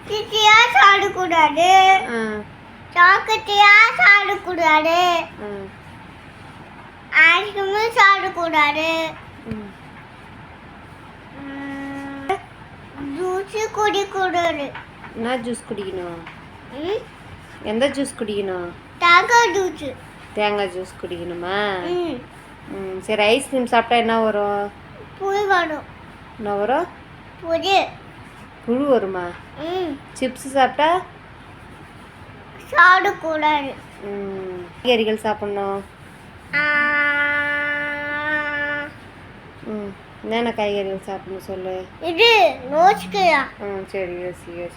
சிச்சியா சாப்பிடக்கூடாது. சாக்கத்தியா சாப்பிடக்கூடாது. ஐஸ்கிரீம் சாப்பிடக்கூடாது. ஜூஸ் குடிக்கூடாது. என்ன ஜூஸ் குடிக்கணும்? எந்த ஜூஸ் குடிக்கணும்? தேங்காய் ஜூஸ். தேங்காய் ஜூஸ் குடிக்கணுமா? சரி, ஐஸ்கிரீம் சாப்பிட்டா என்ன வரும்? புழு வரும். என்ன வரும்? புழு வருமா? சிப்ஸ் சாப்பிட்டா சாப்பிடக்கூடாது. காய்கறிகள் சாப்பிடணும். என்னென்ன காய்கறிகள் சாப்பிடணும் சொல்லு. இது நோச்சுக்கையா? சரி,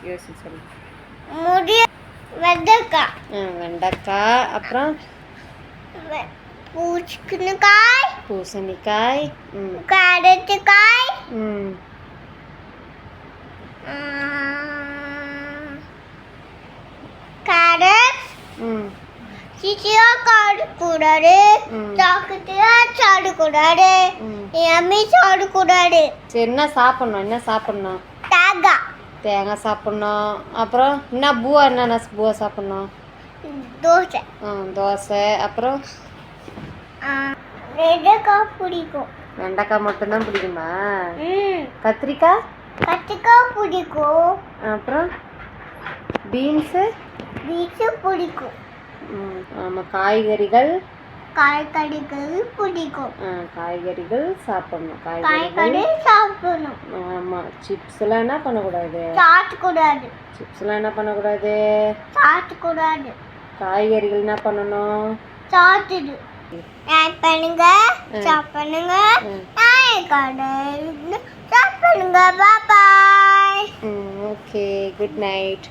யோசி சொல்லு. வெண்டைக்காய். வெண்டைக்காய். அப்புறம் பூசணிக்காய். கேரட்டுக்காய். கேரட். சிச்சியா சாப்பிடக்கூடாது. சாக்கத்தியா சாப்பிடக்கூடாது. எம்மி சாப்பிடக்கூடாது. சரி, என்ன சாப்பிடணும்? தேங்காய் சாப்பிடணும். அப்புறம் என்ன பூவா சாப்பிடணும்? தோசை. அப்புறம் வெண்டைக்காய் பிடிக்கும். வெண்டைக்காய் மட்டும்தான் பிடிக்குமா? கத்திரிக்காய் பிடிக்கும். அப்புறம் பீன்ஸு பிடிக்கும். ஆமாம், காய்கறிகள் பிடிக்கும். காய்கறிகள் சாப்பிடணும். காய்கறி சாப்பிடணும். ஆமாம். சிப்ஸ்லாம் என்ன பண்ணக்கூடாது? சாப்பிடக்கூடாது. சிப்ஸ்லாம் என்ன பண்ணக்கூடாது? சாப்பிடக்கூடாது. காய்கறிகள் என்ன பண்ணணும்? சாப்பிடுது. பண்ணுங்க, சாப்பிடுங்க. சாப்பிடுங்க. பாய். Okay, good night.